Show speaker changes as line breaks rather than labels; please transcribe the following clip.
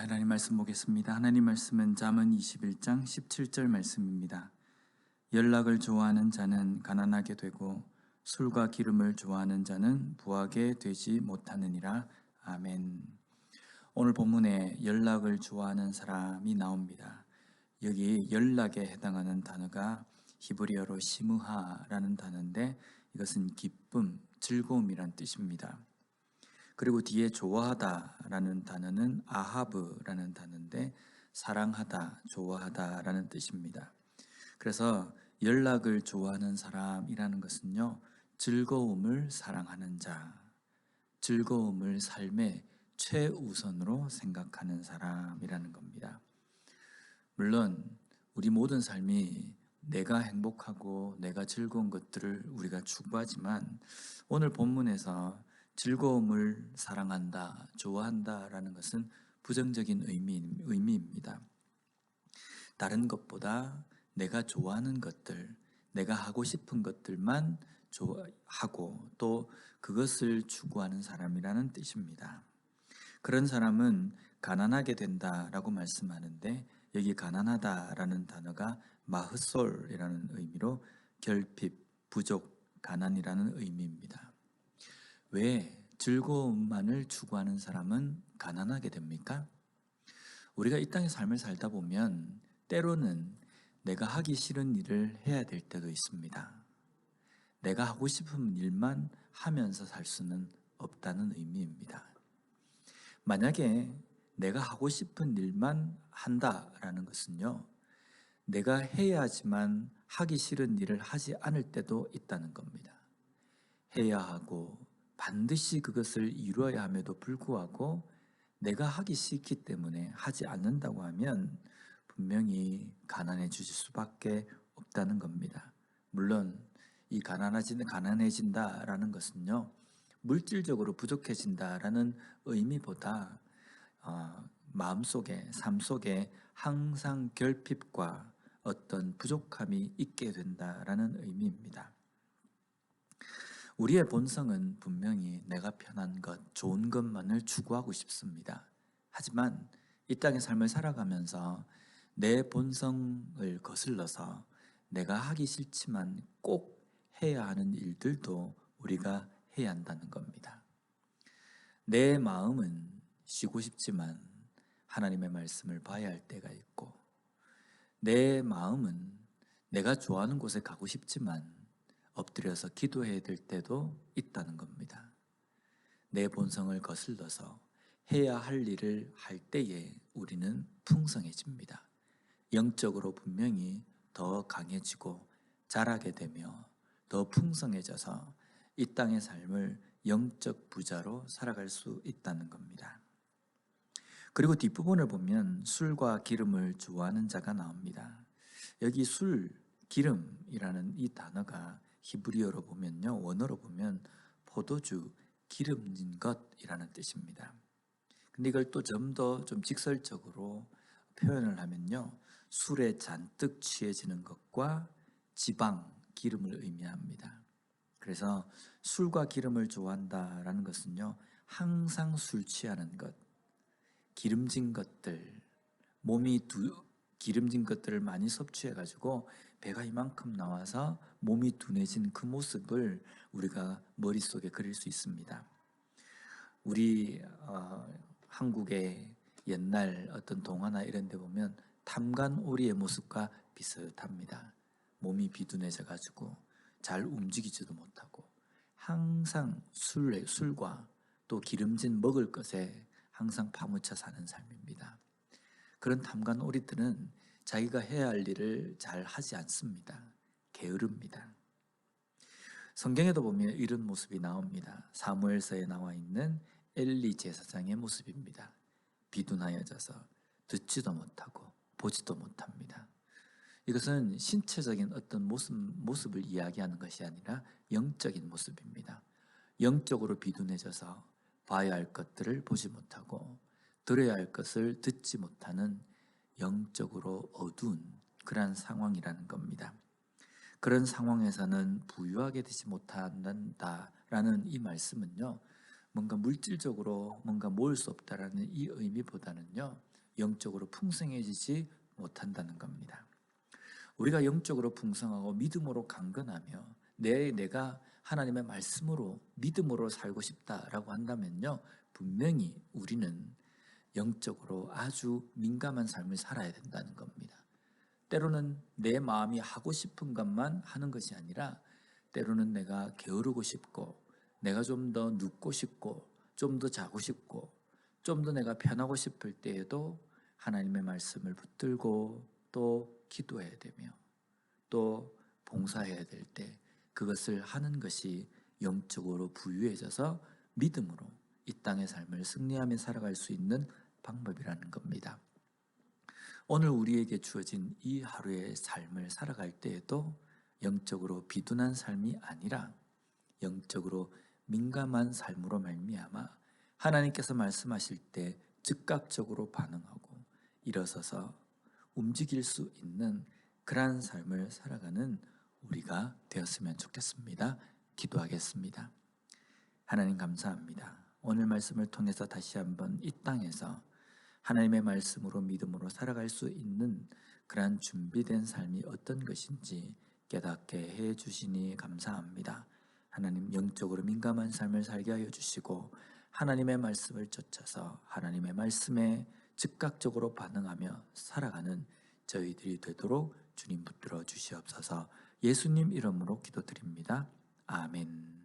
하나님 말씀 보겠습니다. 하나님 말씀은 잠언 21장 17절 말씀입니다. 연락을 좋아하는 자는 가난하게 되고 술과 기름을 좋아하는 자는 부하게 되지 못하느니라. 아멘. 오늘 본문에 연락을 좋아하는 사람이 나옵니다. 여기 연락에 해당하는 단어가 히브리어로 시므하라는 단어인데 이것은 기쁨, 즐거움이란 뜻입니다. 그리고 뒤에 좋아하다라는 단어는 아하브라는 단어인데 사랑하다, 좋아하다라는 뜻입니다. 그래서 연락을 좋아하는 사람이라는 것은요, 즐거움을 사랑하는 자, 즐거움을 삶의 최우선으로 생각하는 사람이라는 겁니다. 물론 우리 모든 삶이 내가 행복하고 내가 즐거운 것들을 우리가 추구하지만 오늘 본문에서 즐거움을 사랑한다, 좋아한다라는 것은 부정적인 의미입니다. 다른 것보다 내가 좋아하는 것들, 내가 하고 싶은 것들만 좋아하고 또 그것을 추구하는 사람이라는 뜻입니다. 그런 사람은 가난하게 된다라고 말씀하는데 여기 가난하다라는 단어가 마흐솔이라는 의미로 결핍, 부족, 가난이라는 의미입니다. 왜 즐거움만을 추구하는 사람은 가난하게 됩니까? 우리가 이 땅의 삶을 살다 보면 때로는 내가 하기 싫은 일을 해야 될 때도 있습니다. 내가 하고 싶은 일만 하면서 살 수는 없다는 의미입니다. 만약에 내가 하고 싶은 일만 한다라는 것은요, 내가 해야지만 하기 싫은 일을 하지 않을 때도 있다는 겁니다. 해야 하고 반드시 그것을 이루어야 함에도 불구하고 내가 하기 싫기 때문에 하지 않는다고 하면 분명히 가난해질 수밖에 없다는 겁니다. 물론 이 가난해진다라는 것은요, 물질적으로 부족해진다라는 의미보다 마음속에, 삶 속에 항상 결핍과 어떤 부족함이 있게 된다라는 의미입니다. 우리의 본성은 분명히 내가 편한 것, 좋은 것만을 추구하고 싶습니다. 하지만 이 땅의 삶을 살아가면서 내 본성을 거슬러서 내가 하기 싫지만 꼭 해야 하는 일들도 우리가 해야 한다는 겁니다. 내 마음은 쉬고 싶지만 하나님의 말씀을 봐야 할 때가 있고, 내 마음은 내가 좋아하는 곳에 가고 싶지만 엎드려서 기도해야 될 때도 있다는 겁니다. 내 본성을 거슬러서 해야 할 일을 할 때에 우리는 풍성해집니다. 영적으로 분명히 더 강해지고 자라게 되며 더 풍성해져서 이 땅의 삶을 영적 부자로 살아갈 수 있다는 겁니다. 그리고 뒷부분을 보면 술과 기름을 좋아하는 자가 나옵니다. 여기 술, 기름이라는 이 단어가 히브리어로 보면요, 원어로 보면 포도주, 기름진 것이라는 뜻입니다. 근데 이걸 또 좀 더 좀 직설적으로 표현을 하면요, 술에 잔뜩 취해지는 것과 지방, 기름을 의미합니다. 그래서 술과 기름을 좋아한다라는 것은요, 항상 술 취하는 것, 기름진 것들, 기름진 것들을 많이 섭취해가지고 배가 이만큼 나와서 몸이 둔해진 그 모습을 우리가 머릿속에 그릴 수 있습니다. 우리 한국의 옛날 어떤 동화나 이런 데 보면 탐관오리의 모습과 비슷합니다. 몸이 비둔해져가지고 잘 움직이지도 못하고 항상 술과 또 기름진 먹을 것에 항상 파묻혀 사는 삶입니다. 그런 탐관오리들은 자기가 해야 할 일을 잘 하지 않습니다. 게으릅니다. 성경에도 보면 이런 모습이 나옵니다. 사무엘서에 나와 있는 엘리 제사장의 모습입니다. 비둔하여져서 듣지도 못하고 보지도 못합니다. 이것은 신체적인 어떤 모습을 이야기하는 것이 아니라 영적인 모습입니다. 영적으로 비둔해져서 봐야 할 것들을 보지 못하고 들어야 할 것을 듣지 못하는 영적으로 어두운 그러한 상황이라는 겁니다. 그런 상황에서는 부유하게 되지 못한다라는 이 말씀은요, 뭔가 물질적으로 뭔가 모을 수 없다라는 이 의미보다는요, 영적으로 풍성해지지 못한다는 겁니다. 우리가 영적으로 풍성하고 믿음으로 강건하며 내가 하나님의 말씀으로 믿음으로 살고 싶다라고 한다면요, 분명히 우리는 영적으로 아주 민감한 삶을 살아야 된다는 겁니다. 때로는 내 마음이 하고 싶은 것만 하는 것이 아니라 때로는 내가 게으르고 싶고 내가 좀 더 눕고 싶고 좀 더 자고 싶고 좀 더 내가 편하고 싶을 때에도 하나님의 말씀을 붙들고 또 기도해야 되며 또 봉사해야 될 때 그것을 하는 것이 영적으로 부유해져서 믿음으로 이 땅의 삶을 승리하며 살아갈 수 있는 방법이라는 겁니다. 오늘 우리에게 주어진 이 하루의 삶을 살아갈 때에도 영적으로 비둔한 삶이 아니라 영적으로 민감한 삶으로 말미암아 하나님께서 말씀하실 때 즉각적으로 반응하고 일어서서 움직일 수 있는 그러한 삶을 살아가는 우리가 되었으면 좋겠습니다. 기도하겠습니다. 하나님 감사합니다. 오늘 말씀을 통해서 다시 한번 이 땅에서 하나님의 말씀으로 믿음으로 살아갈 수 있는 그러한 준비된 삶이 어떤 것인지 깨닫게 해 주시니 감사합니다. 하나님, 영적으로 민감한 삶을 살게 하여 주시고 하나님의 말씀을 쫓아서 하나님의 말씀에 즉각적으로 반응하며 살아가는 저희들이 되도록 주님 붙들어 주시옵소서. 예수님 이름으로 기도드립니다. 아멘.